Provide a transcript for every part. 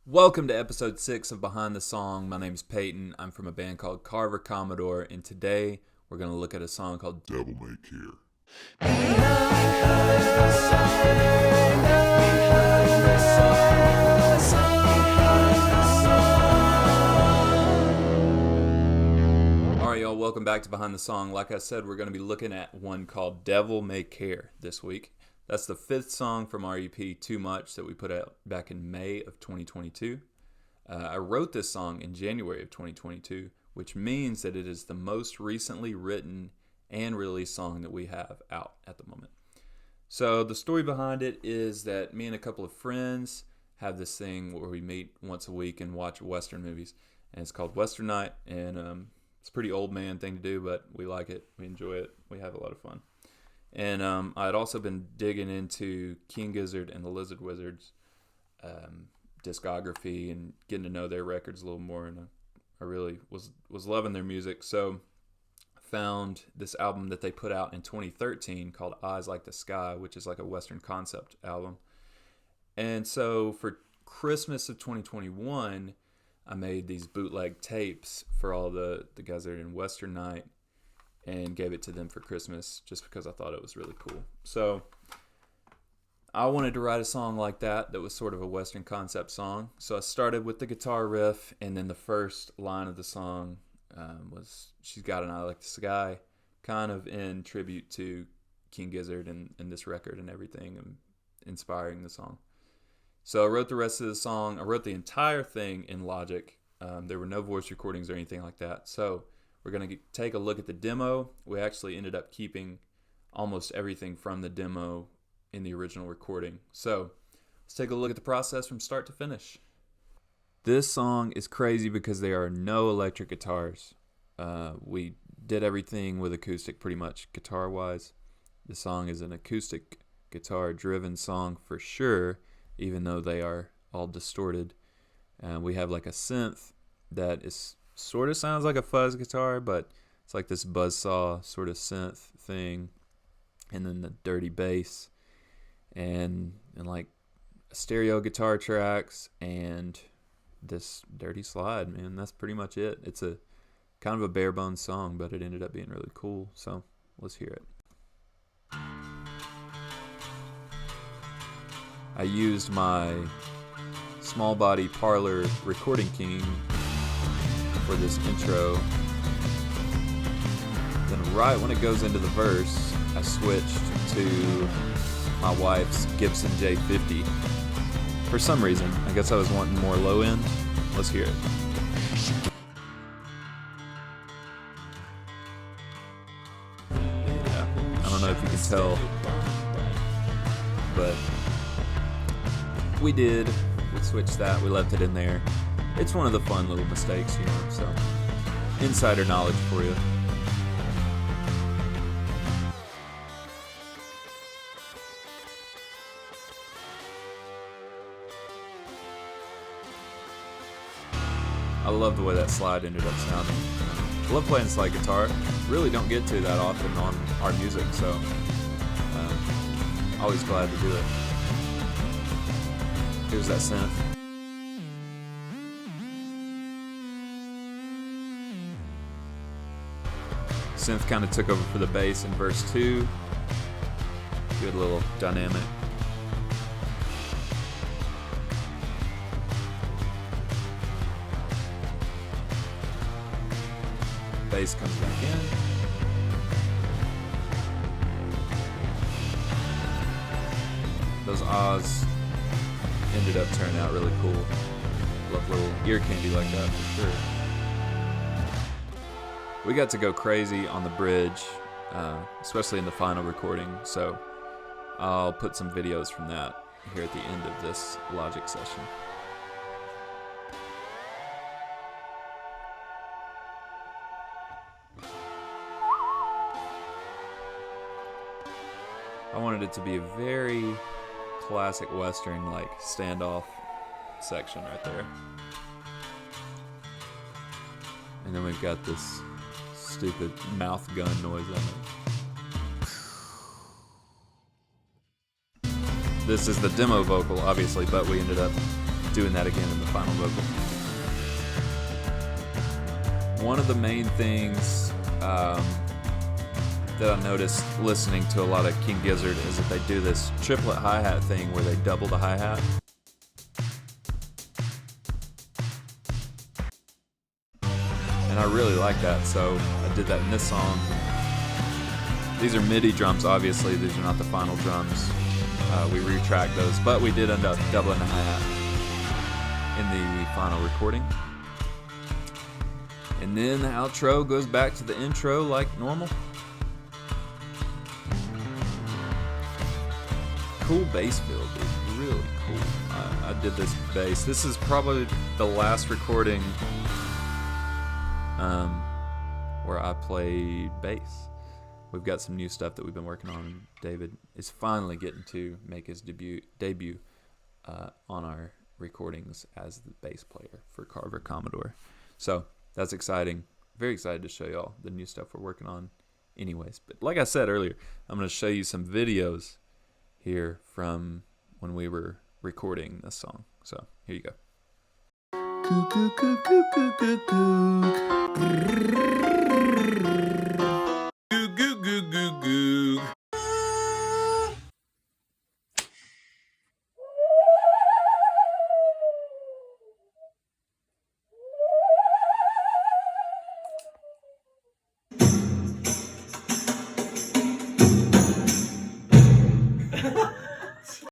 Welcome to episode 6 of Behind the Song. My name is Peyton. I'm from a band called Carver, Commodore, and today we're going to look at a song called Devil May Care. Alright, y'all, welcome back to Behind the Song. Like I said, we're going to be looking at one called Devil May Care this week. That's the 5th song from our EP, Too Much, that we put out back in May of 2022. I wrote this song in January of 2022, which means that it is the most recently written and released song that we have out at the moment. So the story behind it is that me and a couple of friends have this thing where we meet once a week and watch Western movies. And it's called Western Night, and it's a pretty old man thing to do, but we like it, we enjoy it, we have a lot of fun. And I'd also been digging into King Gizzard and the Lizard Wizard's discography and getting to know their records a little more, and I really was loving their music. So I found this album that they put out in 2013 called Eyes Like the Sky, which is like a Western concept album. And so for Christmas of 2021, I made these bootleg tapes for all the guys that are in Western Night, and gave it to them for Christmas just because I thought it was really cool. So I wanted to write a song like that was sort of a Western concept song. So I started with the guitar riff, and then the first line of the song was "She's Got an Eye Like the Sky," kind of in tribute to King Gizzard and this record and everything, and inspiring the song. So I wrote the rest of the song. I wrote the entire thing in Logic. There were no voice recordings or anything like that. So we're going to take a look at the demo. We actually ended up keeping almost everything from the demo in the original recording. So let's take a look at the process from start to finish. This song is crazy because there are no electric guitars. We did everything with acoustic pretty much guitar-wise. The song is an acoustic guitar-driven song for sure, even though they are all distorted. We have like a synth that is sort of sounds like a fuzz guitar, but it's like this buzzsaw sort of synth thing, and then the dirty bass, and like stereo guitar tracks, and this dirty slide, man. That's pretty much it. It's a kind of a bare bones song, but it ended up being really cool. So let's hear it. I used my small body Parlor Recording King for this intro. Then right when it goes into the verse, I switched to my wife's Gibson J50 for some reason. I guess I was wanting more low end. Let's hear it. Yeah, I don't know if you can tell, but we did. We switched that. We left it in there. It's one of the fun little mistakes, you know, so insider knowledge for you. I love the way that slide ended up sounding. I love playing slide guitar. Really don't get to that often on our music, so always glad to do it. Here's that synth. Synth kind of took over for the bass in verse 2. Good little dynamic. Bass comes back in. Those ahs ended up turning out really cool. Love little ear candy like that for sure. We got to go crazy on the bridge, especially in the final recording, so I'll put some videos from that here at the end of this Logic session. I wanted it to be a very classic Western, like standoff section right there. And then we've got this stupid mouth gun noise on it. This is the demo vocal, obviously, but we ended up doing that again in the final vocal. One of the main things that I noticed listening to a lot of King Gizzard is that they do this triplet hi-hat thing where they double the hi-hat. And I really like that, so I did that in this song. These are MIDI drums, obviously. These are not the final drums. We retracked those, but we did end up doubling the hi-hat in the final recording. And then the outro goes back to the intro like normal. Cool bass build, dude. Really cool. I did this bass. This is probably the last recording where I played bass. We've got some new stuff that we've been working on. David is finally getting to make his debut on our recordings as the bass player for Carver Commodore. So that's exciting. Very excited to show y'all the new stuff we're working on anyways. But like I said earlier, I'm going to show you some videos here from when we were recording this song. So here you go.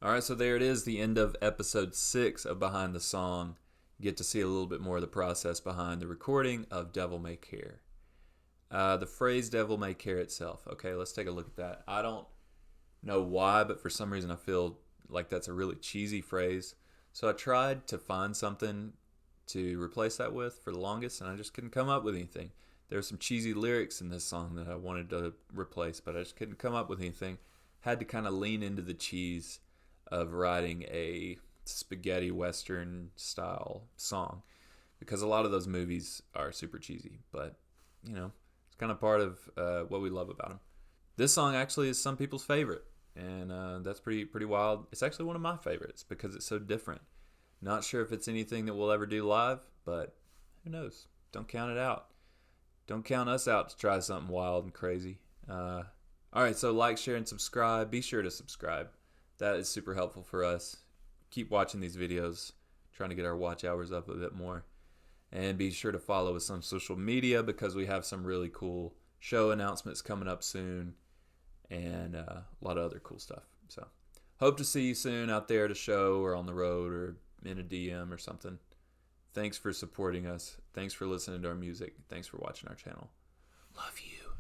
Alright, so there it is, the end of episode 6 of Behind the Song. You get to see a little bit more of the process behind the recording of Devil May Care. The phrase Devil May Care itself. Okay, let's take a look at that. I don't know why, but for some reason I feel like that's a really cheesy phrase. So I tried to find something to replace that with for the longest, and I just couldn't come up with anything. There were some cheesy lyrics in this song that I wanted to replace, but I just couldn't come up with anything. Had to kind of lean into the cheese of writing a spaghetti western style song, because a lot of those movies are super cheesy, but you know, it's kind of part of what we love about them. This song actually is some people's favorite, and that's pretty wild. It's actually one of my favorites because it's so different. Not sure if it's anything that we'll ever do live, but who knows? Don't count it out. Don't count us out to try something wild and crazy. Alright, so like, share, and subscribe. Be sure to subscribe. That is super helpful for us. Keep watching these videos, trying to get our watch hours up a bit more. And be sure to follow us on social media because we have some really cool show announcements coming up soon and a lot of other cool stuff. So hope to see you soon out there at a show or on the road or in a DM or something. Thanks for supporting us. Thanks for listening to our music. Thanks for watching our channel. Love you.